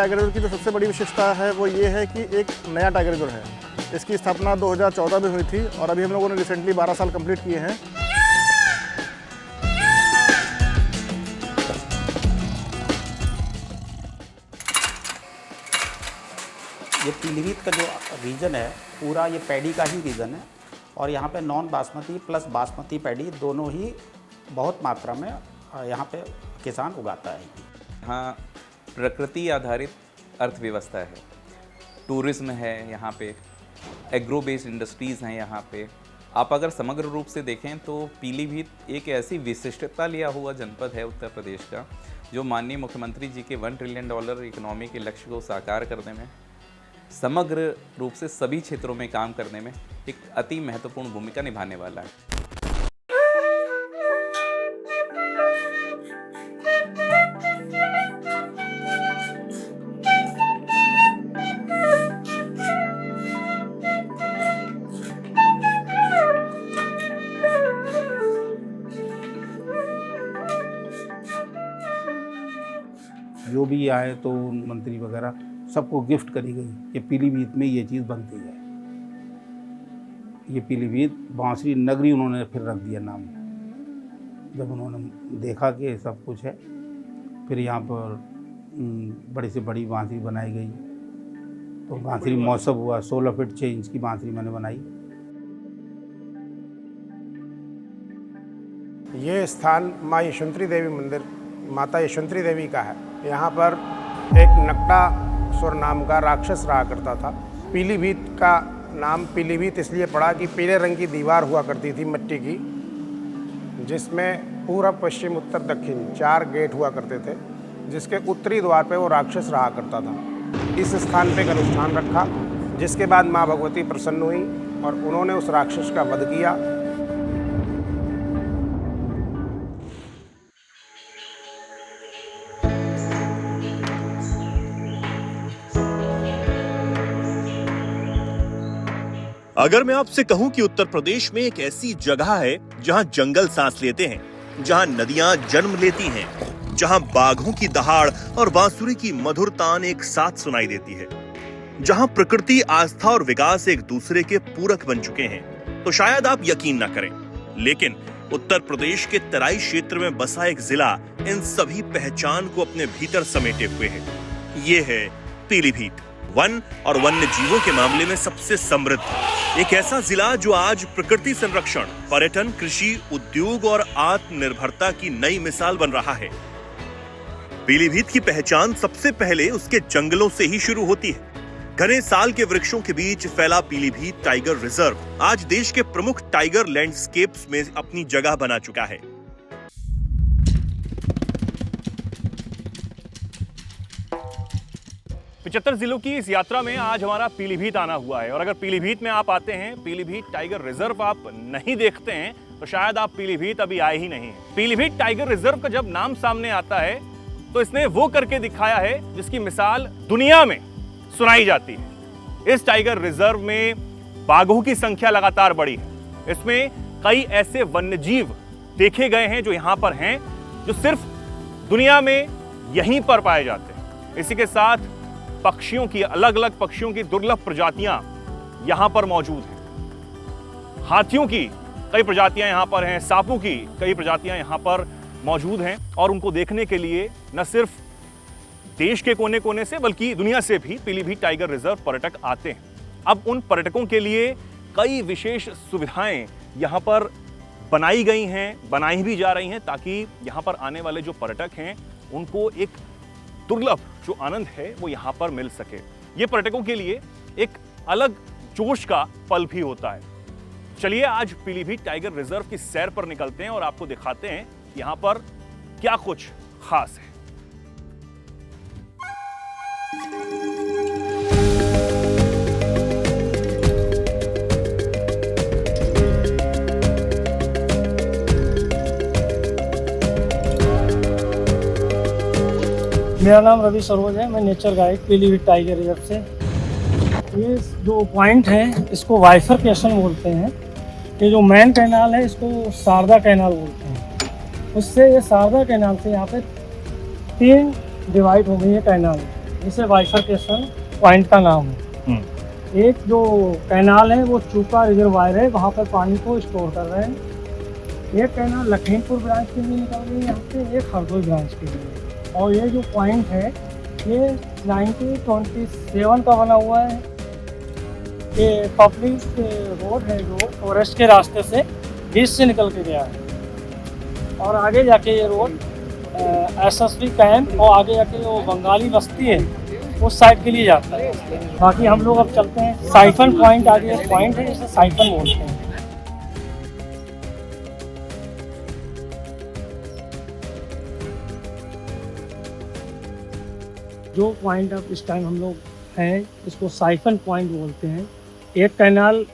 Tiger reserve की जो सबसे बड़ी विशेषता है वो ये है कि एक नया टाइगर रिजर्व है। इसकी स्थापना 2014 में हुई थी और अभी हम लोगों ने रिसेंटली 12 साल कंप्लीट किए हैं। ये पीलीभीत का जो रीजन है पूरा ये पैडी का ही रीजन है और यहाँ पे non basmati plus basmati paddy दोनों ही बहुत मात्रा में यहाँ पे किसान उगाता है। यहाँ प्रकृति आधारित अर्थव्यवस्था है, टूरिज्म है, यहाँ पे एग्रो बेस्ड इंडस्ट्रीज़ हैं। यहाँ पे आप अगर समग्र रूप से देखें तो पीलीभीत एक ऐसी विशिष्टता लिया हुआ जनपद है उत्तर प्रदेश का, जो माननीय मुख्यमंत्री जी के $1 ट्रिलियन इकोनॉमी के लक्ष्य को साकार करने में, समग्र रूप से सभी क्षेत्रों में काम करने में एक अति महत्वपूर्ण भूमिका निभाने वाला है। जो भी आए तो मंत्री वगैरह सबको गिफ्ट करी गई कि पीलीभीत में ये चीज़ बनती है। ये पीलीभीत बांसुरी नगरी उन्होंने फिर रख दिया नाम। जब उन्होंने देखा कि सब कुछ है, फिर यहाँ पर बड़ी से बड़ी बांसुरी बनाई गई तो बांसुरी महोत्सव हुआ। 16 फीट 6 इंच की बांसुरी मैंने बनाई। ये स्थान माँ यशवंतरी देवी मंदिर, माता यशवंतरी देवी का है। यहाँ पर एक नकटासुर नाम का राक्षस रहा करता था। पीलीभीत का नाम पीलीभीत इसलिए पड़ा कि पीले रंग की दीवार हुआ करती थी मिट्टी की, जिसमें पूर्व पश्चिम उत्तर दक्षिण 4 गेट हुआ करते थे, जिसके उत्तरी द्वार पे वो राक्षस रहा करता था। इस स्थान पे एक अनुष्ठान रखा, जिसके बाद माँ भगवती प्रसन्न हुई और उन्होंने उस राक्षस का वध किया। अगर मैं आपसे कहूं कि उत्तर प्रदेश में एक ऐसी जगह है जहां जंगल सांस लेते हैं, जहां नदियां जन्म लेती हैं, जहां बाघों की दहाड़ और बांसुरी की मधुर तान एक साथ सुनाई देती है, जहां प्रकृति, आस्था और विकास एक दूसरे के पूरक बन चुके हैं, तो शायद आप यकीन न करें, लेकिन उत्तर प्रदेश के तराई क्षेत्र में बसा एक जिला इन सभी पहचान को अपने भीतर समेटे हुए है। ये है पीलीभीत, वन और वन्य जीवों के मामले में सबसे समृद्ध, एक ऐसा जिला जो आज प्रकृति संरक्षण, पर्यटन, कृषि, उद्योग और आत्मनिर्भरता की नई मिसाल बन रहा है। पीलीभीत की पहचान सबसे पहले उसके जंगलों से ही शुरू होती है। घने साल के वृक्षों के बीच फैला पीलीभीत टाइगर रिजर्व आज देश के प्रमुख टाइगर लैंडस्केप्स में अपनी जगह बना चुका है। पिचहत्तर जिलों की इस यात्रा में आज हमारा पीलीभीत आना हुआ है और अगर पीलीभीत में आप आते हैं, पीलीभीत टाइगर रिजर्व आप नहीं देखते हैं, तो शायद आप पीलीभीत अभी आए ही नहीं हैं। पीलीभीत टाइगर रिजर्व का जब नाम सामने आता है तो इसने वो करके दिखाया है जिसकी मिसाल दुनिया में सुनाई जाती है। इस टाइगर रिजर्व में बाघों की संख्या लगातार बढ़ी है। इसमें कई ऐसे वन्यजीव देखे गए हैं जो यहाँ पर हैं, जो सिर्फ दुनिया में यहीं पर पाए जाते हैं। इसी के साथ पक्षियों की, अलग अलग पक्षियों की दुर्लभ प्रजातियां यहां पर मौजूद हैं। हाथियों की कई प्रजातियां यहां पर हैं, सांपों की कई प्रजातियां यहां पर मौजूद हैं और उनको देखने के लिए न सिर्फ देश के कोने कोने से बल्कि दुनिया से भी पीलीभीत टाइगर रिजर्व पर्यटक आते हैं। अब उन पर्यटकों के लिए कई विशेष सुविधाएं यहां पर बनाई गई हैं, बनाई भी जा रही हैं, ताकि यहां पर आने वाले जो पर्यटक हैं उनको एक दुर्लभ जो आनंद है वो यहाँ पर मिल सके। ये पर्यटकों के लिए एक अलग जोश का पल भी होता है। चलिए आज पीलीभीत टाइगर रिजर्व की सैर पर निकलते हैं और आपको दिखाते हैं यहाँ पर क्या कुछ खास है। मेरा नाम रवि सरोज है। मैं nature guide Pilibhit tiger reserve से। ये जो पॉइंट है इसको बाइफरकेशन बोलते हैं। ये जो मेन कैनाल है इसको शारदा कैनाल बोलते हैं। उससे ये शारदा कैनाल से यहाँ पे 3 डिवाइड हो गई है कैनाल। इसे बाइफरकेशन पॉइंट का नाम है। एक जो कैनाल है वो चूका रिजर्वायर है, वहाँ पर पानी को स्टोर कर रहे हैं। एक कैनाल लखीमपुर ब्रांच के लिए निकल रही है यहाँ से, एक हरदोई ब्रांच के लिए। और ये जो पॉइंट है ये 1927 का बना हुआ है। ये पब्लिक रोड है जो फॉरेस्ट के रास्ते से बीच से निकल के गया है। और आगे जाके ये रोड SSB कैंप और आगे जाके वो बंगाली बस्ती है उस साइड के लिए जाता है। बाकी हम लोग अब चलते हैं साइफन पॉइंट, आगे पॉइंट है जिसे साइफन बोलते हैं। जो पॉइंट अब इस टाइम हम लोग हैं इसको साइफन पॉइंट बोलते हैं। एक कैनाल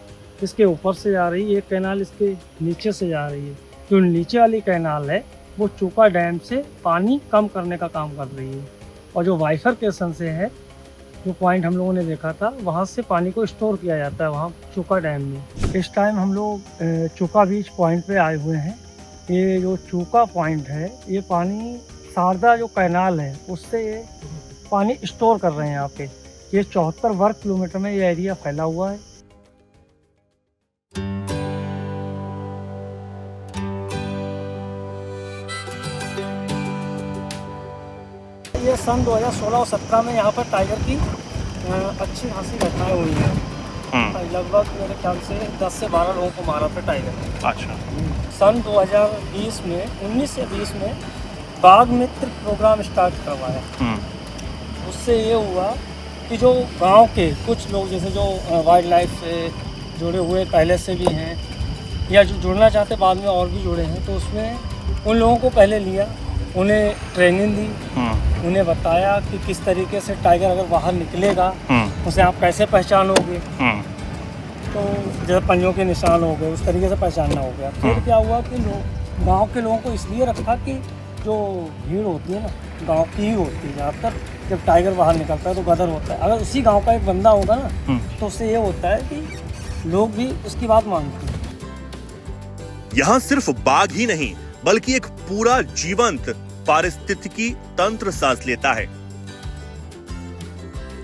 इसके ऊपर से जा रही है, एक कैनाल इसके नीचे से जा रही है। जो नीचे वाली कैनाल है वो चूका डैम से पानी कम करने का काम कर रही है, और जो बाइफरकेशन से है जो पॉइंट हम लोगों ने देखा था वहाँ से पानी को स्टोर किया जाता है वहाँ चूका डैम में। इस टाइम हम लोग चूका बीच पॉइंट पे आए हुए हैं। ये जो चूका पॉइंट है ये पानी शारदा जो कैनाल है उससे ये पानी स्टोर कर रहे हैं यहाँ पे। ये 74 वर्ग किलोमीटर में ये एरिया फैला हुआ है। ये सन 2016 और 17 में यहाँ पर टाइगर की अच्छी खासी घटनाएं हुई हैं। लगभग मेरे ख्याल से 10 से 12 लोगों को मारा था टाइगर ने। अच्छा। सन 2020 में 19 से 20 में बाघ मित्र प्रोग्राम स्टार्ट करवाया। उससे ये हुआ कि जो गांव के कुछ लोग जैसे जो वाइल्ड लाइफ से जुड़े हुए पहले से भी हैं या जो जुड़ना चाहते बाद में और भी जुड़े हैं, तो उसमें उन लोगों को पहले लिया, उन्हें ट्रेनिंग दी, उन्हें बताया कि किस तरीके से टाइगर अगर बाहर निकलेगा उसे आप कैसे पहचानोगे। तो जैसे पंजों के निशान हो गए उस तरीके से पहचानना हो गया। फिर क्या हुआ कि गांव के लोगों को इसलिए रखा कि जो भीड़ होती है ना गांव की ही होती है ज़्यादातर, जब टाइगर बाहर निकलता है तो गदर होता है। अगर उसी गांव का एक बंदा होगा ना तो उससे ये होता है कि लोग भी उसकी बात मानते हैं। यहाँ सिर्फ बाघ ही नहीं बल्कि एक पूरा जीवंत पारिस्थितिकी तंत्र सांस लेता है।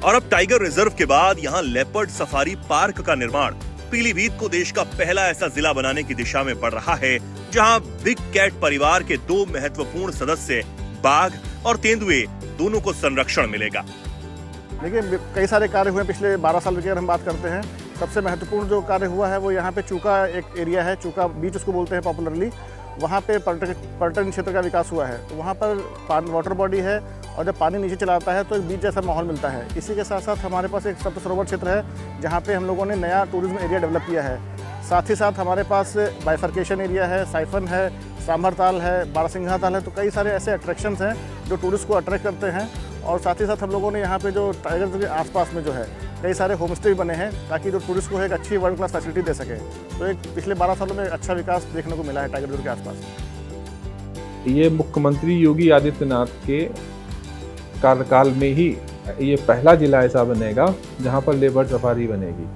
और अब टाइगर रिजर्व के बाद यहाँ लेपर्ड सफारी पार्क का निर्माण पीलीभीत को देश का पहला ऐसा जिला बनाने की दिशा में बढ़ रहा है जहाँ बिग कैट परिवार के 2 महत्वपूर्ण सदस्य बाघ और तेंदुए दोनों को संरक्षण मिलेगा। देखिए कई सारे कार्य हुए पिछले 12 साल की अगर हम बात करते हैं। सबसे महत्वपूर्ण जो कार्य हुआ है वो यहाँ पे चूका एक एरिया है, चूका बीच उसको बोलते हैं पॉपुलरली। वहाँ पे पर्यटन क्षेत्र का विकास हुआ है। तो वहाँ पर वाटर बॉडी है और जब पानी नीचे चला आता है तो एक बीच जैसा माहौल मिलता है। इसी के साथ साथ हमारे पास एक सप्त सरोवर क्षेत्र है जहाँ पे हम लोगों ने नया टूरिज्म एरिया डेवलप किया है। साथ ही साथ हमारे पास बाइफरकेशन एरिया है, साइफन है, सांभर ताल है, बारहसिंघा ताल है। तो कई सारे ऐसे अट्रैक्शंस हैं जो टूरिस्ट को अट्रैक्ट करते हैं। और साथ ही साथ हम लोगों ने यहाँ पे जो टाइगर के आसपास में जो है कई सारे होम स्टे भी बने हैं ताकि जो टूरिस्ट को एक अच्छी वर्ल्ड क्लास फैसिलिटी दे सके। तो एक पिछले 12 सालों में अच्छा विकास देखने को मिला है टाइगर रिजर्व के आसपास। ये मुख्यमंत्री योगी आदित्यनाथ के कार्यकाल में ही ये पहला जिला ऐसा बनेगा जहां पर लेपर्ड सफारी बनेगी।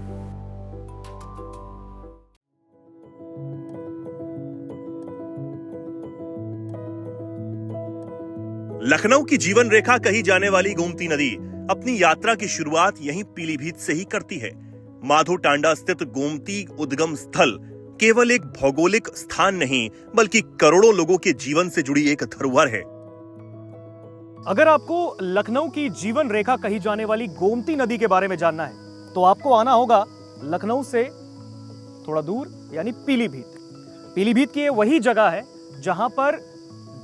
लखनऊ की जीवन रेखा कही जाने वाली गोमती नदी अपनी यात्रा की शुरुआत यहीं पीलीभीत से ही करती है। माधो टांडा स्थित गोमती उद्गम स्थल केवल एक भौगोलिक स्थान नहीं बल्कि करोड़ों लोगों के जीवन से जुड़ी एक धरोहर है। अगर आपको लखनऊ की जीवन रेखा कही जाने वाली गोमती नदी के बारे में जानना है तो आपको आना होगा लखनऊ से थोड़ा दूर यानी पीलीभीत। पीलीभीत की ये वही जगह है जहां पर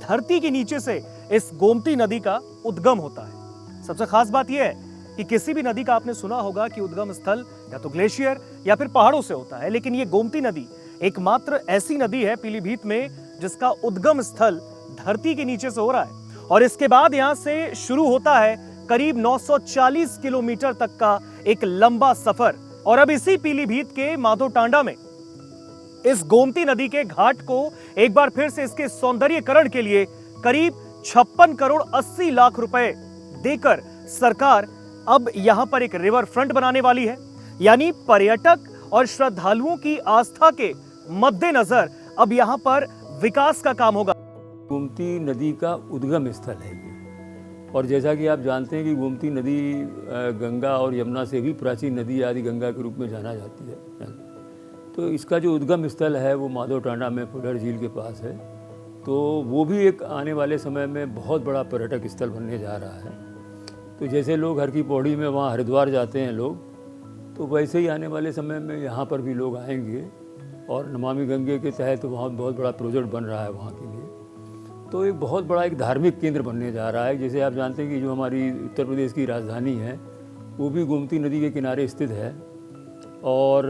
धरती के नीचे से इस गोमती नदी का उद्गम होता है। सबसे खास बात यह है कि किसी भी नदी का आपने सुना होगा कि उद्गम स्थल या तो ग्लेशियर या फिर पहाड़ों से होता है, लेकिन ये गोमती नदी एकमात्र ऐसी नदी है पीलीभीत में जिसका उद्गम स्थल धरती के नीचे से हो रहा है। और इसके बाद यहां से शुरू होता है करीब 940 किलोमीटर तक का एक लंबा सफर। और अब इसी पीलीभीत के माधो टांडा में इस गोमती नदी के घाट को एक बार फिर से इसके सौंदर्यीकरण के लिए करीब 56 करोड़ 80 लाख रुपए देकर सरकार अब यहां पर एक रिवर फ्रंट बनाने वाली है। यानी पर्यटक और श्रद्धालुओं की आस्था के मद्देनजर अब यहां पर विकास का काम होगा। गोमती नदी का उद्गम स्थल है ये, और जैसा कि आप जानते हैं कि गोमती नदी गंगा और यमुना से भी प्राचीन नदी आदि गंगा के रूप में जाना जाती है। तो इसका जो उद्गम स्थल है वो माधव टांडा में फुलर झील के पास है। तो वो भी एक आने वाले समय में बहुत बड़ा पर्यटक स्थल बनने जा रहा है। तो जैसे लोग हर की पौड़ी में वहाँ हरिद्वार जाते हैं लोग, तो वैसे ही आने वाले समय में यहाँ पर भी लोग आएंगे। और नमामि गंगे के तहत वहाँ बहुत बड़ा प्रोजेक्ट बन रहा है वहाँ के लिए। तो एक बहुत बड़ा एक धार्मिक केंद्र बनने जा रहा है। जैसे आप जानते हैं कि जो हमारी उत्तर प्रदेश की राजधानी है वो भी गोमती नदी के किनारे स्थित है। और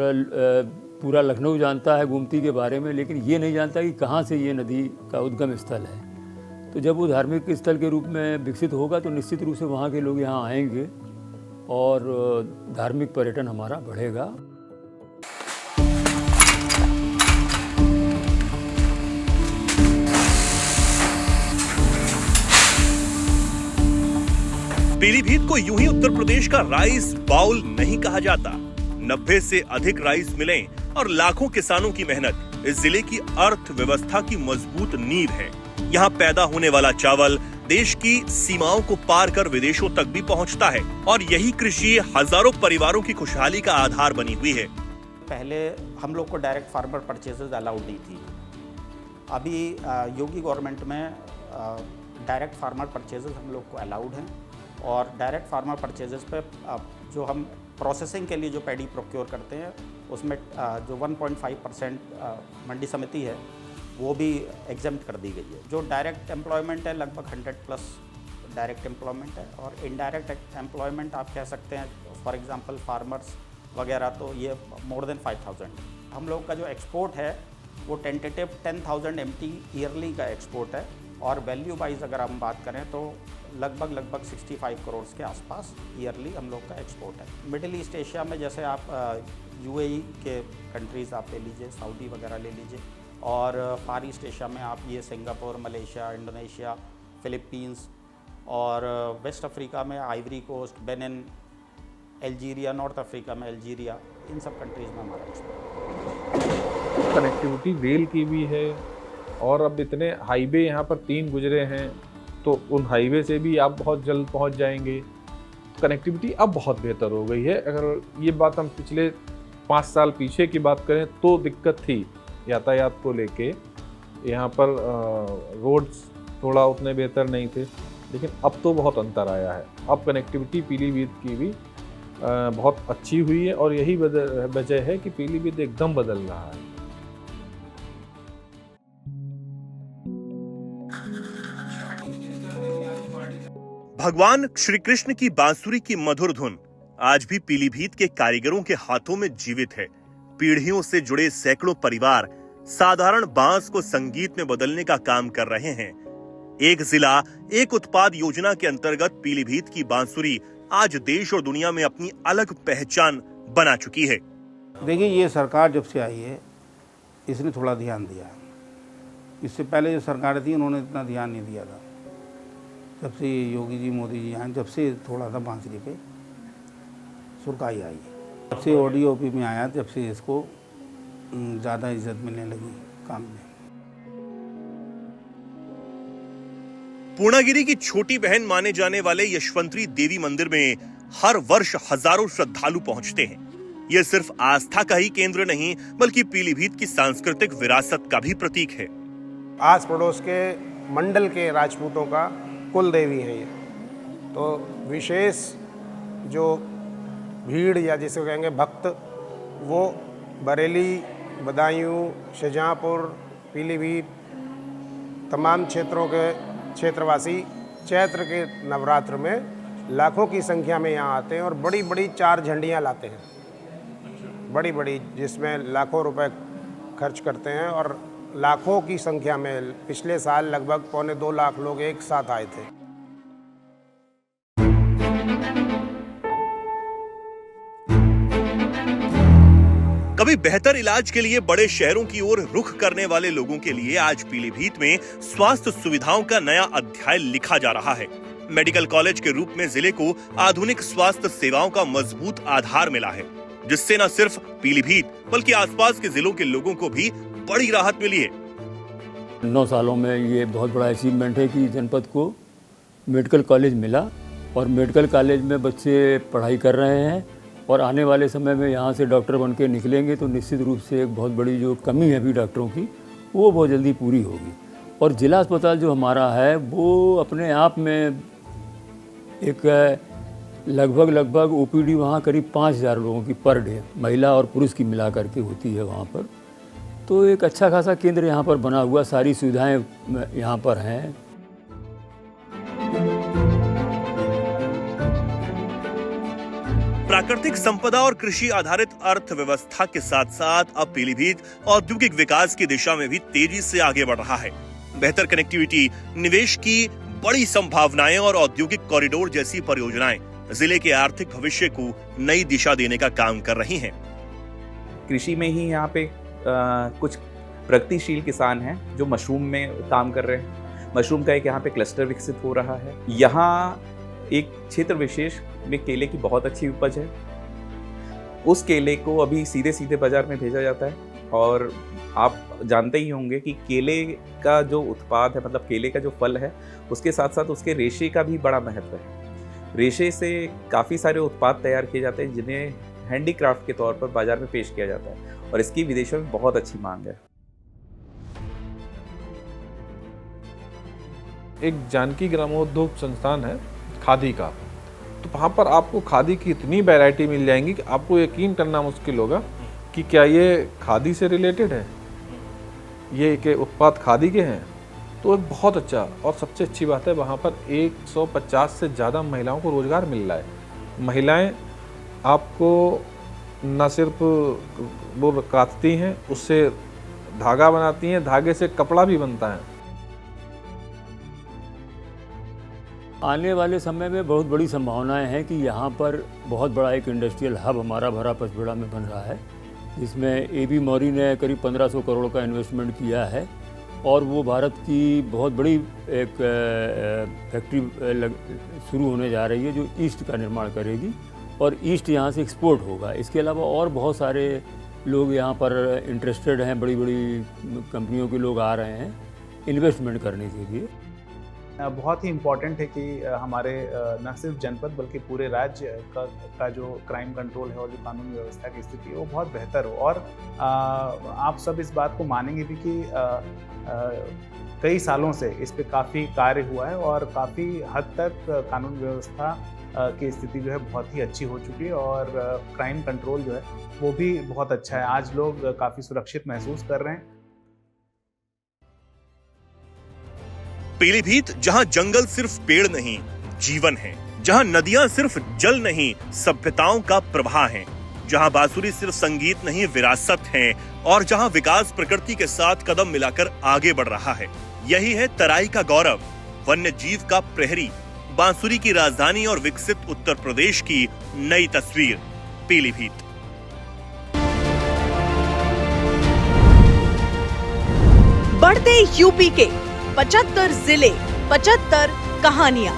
पूरा लखनऊ जानता है गोमती के बारे में, लेकिन ये नहीं जानता कि कहाँ से ये नदी का उद्गम स्थल है। तो जब वो धार्मिक स्थल के रूप में विकसित होगा तो निश्चित रूप से वहाँ के लोग यहाँ आएंगे और धार्मिक पर्यटन हमारा बढ़ेगा। पीलीभीत को यूं ही उत्तर प्रदेश का राइस बाउल नहीं कहा जाता। 90 से अधिक राइस मिलें और लाखों किसानों की मेहनत इस जिले की अर्थव्यवस्था की मजबूत नींव है। यहाँ पैदा होने वाला चावल देश की सीमाओं को पार कर विदेशों तक भी पहुँचता है और यही कृषि हजारों परिवारों की खुशहाली का आधार बनी हुई है। पहले हम लोग को डायरेक्ट फार्मर परचेजेज अलाउड नहीं थी। अभी योगी गवर्नमेंट में डायरेक्ट फार्मर परचेजेज हम लोग को अलाउड हैं। और डायरेक्ट फार्मर परचेजेस पे जो हम प्रोसेसिंग के लिए जो पैडी प्रोक्योर करते हैं उसमें जो 1.5% मंडी समिति है वो भी एग्जेम्प्ट कर दी गई है। जो डायरेक्ट एम्प्लॉयमेंट है लगभग 100+ डायरेक्ट एम्प्लॉयमेंट है। और इनडायरेक्ट एम्प्लॉयमेंट आप कह सकते हैं फॉर एग्जांपल फार्मर्स वगैरह, तो ये मोर देन 5000। हम लोग का जो एक्सपोर्ट है वो टेंटेटिव 10,000 MT ईयरली का एक्सपोर्ट है। और वैल्यू वाइज अगर हम बात करें तो लगभग 65 करोड़ के आसपास ईयरली हम लोग का एक्सपोर्ट है। मिडिल ईस्ट एशिया में जैसे आप UAE के कंट्रीज़ आप ले लीजिए, सऊदी वगैरह ले लीजिए। और फार ईस्ट एशिया में आप ये सिंगापुर, मलेशिया, इंडोनेशिया, फिलीपींस और वेस्ट अफ्रीका में Ivory Coast, Benin, Algeria, North Africa में अल्जीरिया, इन सब कंट्रीज़ में हमारा एक्सपोर्ट। कनेक्टिविटी रेल की भी है और अब इतने हाईवे यहाँ पर 3 गुजरे हैं तो उन हाईवे से भी आप बहुत जल्द पहुँच जाएंगे। कनेक्टिविटी अब बहुत बेहतर हो गई है। अगर ये बात हम पिछले 5 साल पीछे की बात करें तो दिक्कत थी यातायात को लेके। यहाँ पर रोड्स थोड़ा उतने बेहतर नहीं थे, लेकिन अब तो बहुत अंतर आया है। अब कनेक्टिविटी पीलीभीत की भी बहुत अच्छी हुई है और यही वजह है कि पीलीभीत एकदम बदल रहा है। भगवान श्री कृष्ण की बांसुरी की मधुर धुन आज भी पीलीभीत के कारीगरों के हाथों में जीवित है। पीढ़ियों से जुड़े सैकड़ों परिवार साधारण बांस को संगीत में बदलने का काम कर रहे हैं। एक जिला एक उत्पाद योजना के अंतर्गत पीलीभीत की बांसुरी आज देश और दुनिया में अपनी अलग पहचान बना चुकी है। देखिए, ये सरकार जब से आई है इसने थोड़ा ध्यान दिया। इससे पहले जो सरकार थी उन्होंने इतना ध्यान नहीं दिया था। जब से योगी जी, मोदी जी आए, जब से थोड़ा सा बांसुरी पे सुरकाई आई है। जब से ODOP में आया जब से इसको ज़्यादा इज्जत मिलने लगी काम में। पूर्णागिरी की छोटी बहन माने जाने वाले यशवंतरी देवी मंदिर में हर वर्ष हजारों श्रद्धालु पहुंचते हैं। ये सिर्फ आस्था का ही केंद्र नहीं बल्कि पीलीभीत की सांस्कृतिक विरासत का भी प्रतीक है। आस पड़ोस के मंडल के राजपूतों का कुल देवी है ये। तो विशेष जो भीड़ या जिसे कहेंगे भक्त, वो बरेली, बदायूं, शाहजहांपुर, पीलीभीत तमाम क्षेत्रों के क्षेत्रवासी चैत्र के नवरात्र में लाखों की संख्या में यहाँ आते हैं और बड़ी बड़ी 4 झंडियाँ लाते हैं, बड़ी बड़ी, जिसमें लाखों रुपए खर्च करते हैं। और लाखों की संख्या में पिछले साल लगभग 2.25 लाख लोग एक साथ आए थे। कभी बेहतर इलाज के लिए बड़े शहरों की ओर रुख करने वाले लोगों के लिए आज पीलीभीत में स्वास्थ्य सुविधाओं का नया अध्याय लिखा जा रहा है। मेडिकल कॉलेज के रूप में जिले को आधुनिक स्वास्थ्य सेवाओं का मजबूत आधार मिला है, जिससे न सिर्फ पीलीभीत बल्कि आसपास के जिलों के लोगों को भी बड़ी राहत मिली है। 9 सालों में ये बहुत बड़ा अचीवमेंट है कि जनपद को मेडिकल कॉलेज मिला और मेडिकल कॉलेज में बच्चे पढ़ाई कर रहे हैं और आने वाले समय में यहाँ से डॉक्टर बन के निकलेंगे तो निश्चित रूप से एक बहुत बड़ी जो कमी है अभी डॉक्टरों की वो बहुत जल्दी पूरी होगी। और ज़िला अस्पताल जो हमारा है वो अपने आप में एक लगभग ओपीडी वहाँ करीब 5000 लोगों की पर डे महिला और पुरुष की मिला करके होती है वहाँ पर। तो एक अच्छा खासा केंद्र यहाँ पर बना हुआ, सारी सुविधाएं यहाँ पर हैं। प्राकृतिक संपदा और कृषि आधारित अर्थव्यवस्था के साथ साथ अब पीलीभीत औद्योगिक विकास की दिशा में भी तेजी से आगे बढ़ रहा है। बेहतर कनेक्टिविटी, निवेश की बड़ी संभावनाएं और औद्योगिक कॉरिडोर जैसी परियोजनाएं जिले के आर्थिक भविष्य को नई दिशा देने का काम कर रही हैं। कृषि में ही यहाँ पे कुछ प्रगतिशील किसान हैं जो मशरूम में काम कर रहे हैं। मशरूम का एक यहाँ पे क्लस्टर विकसित हो रहा है। यहाँ एक क्षेत्र विशेष में केले की बहुत अच्छी उपज है। उस केले को अभी सीधे सीधे बाजार में भेजा जाता है और आप जानते ही होंगे कि केले का जो उत्पाद है, मतलब केले का जो फल है, उसके साथ साथ उसके रेशे का भी बड़ा महत्व है। रेशे से काफ़ी सारे उत्पाद तैयार किए जाते हैं जिन्हें हैंडीक्राफ्ट के तौर पर बाजार में पेश किया जाता है और इसकी विदेशों में बहुत अच्छी मांग है। एक जानकी ग्रामोद्योग संस्थान है खादी का, तो वहाँ पर आपको खादी की इतनी वैरायटी मिल जाएंगी कि आपको यकीन करना मुश्किल होगा कि क्या ये खादी से रिलेटेड है, ये के उत्पाद खादी के हैं। तो एक बहुत अच्छा और सबसे अच्छी बात है, वहाँ पर 150 से ज़्यादा महिलाओं को रोज़गार मिल रहा है। महिलाएं आपको न सिर्फ वो काटती हैं, उससे धागा बनाती हैं, धागे से कपड़ा भी बनता है। आने वाले समय में बहुत बड़ी संभावनाएं हैं कि यहाँ पर बहुत बड़ा एक इंडस्ट्रियल हब हमारा भरा पचपेड़ा में बन रहा है, जिसमें AB मौर्य ने करीब 1500 करोड़ का इन्वेस्टमेंट किया है और वो भारत की बहुत बड़ी एक फैक्ट्री शुरू होने जा रही है जो ईस्ट का निर्माण करेगी और ईस्ट यहाँ से एक्सपोर्ट होगा। इसके अलावा और बहुत सारे लोग यहाँ पर इंटरेस्टेड हैं, बड़ी बड़ी कंपनियों के लोग आ रहे हैं इन्वेस्टमेंट करने के लिए। बहुत ही इम्पॉर्टेंट है कि हमारे न सिर्फ जनपद बल्कि पूरे राज्य का जो क्राइम कंट्रोल है और जो कानून व्यवस्था की स्थिति है वो बहुत बेहतर हो। और आप सब इस बात को मानेंगे भी कि कई सालों से इस पे काफ़ी कार्य हुआ है और काफ़ी हद तक कानून व्यवस्था की स्थिति जो है बहुत ही अच्छी हो चुकी है और क्राइम कंट्रोल जो है वो भी बहुत अच्छा है। आज लोग काफ़ी सुरक्षित महसूस कर रहे हैं। पीलीभीत जहां जंगल सिर्फ पेड़ नहीं जीवन है, जहां नदियां सिर्फ जल नहीं सभ्यताओं का प्रवाह है, जहां बांसुरी सिर्फ संगीत नहीं विरासत है और जहां विकास प्रकृति के साथ कदम मिलाकर आगे बढ़ रहा है। यही है तराई का गौरव, वन्य जीव का प्रहरी, बांसुरी की राजधानी और विकसित उत्तर प्रदेश की नई तस्वीर पीलीभीत। बढ़ते यूपी के 75 जिले, 75 कहानियां।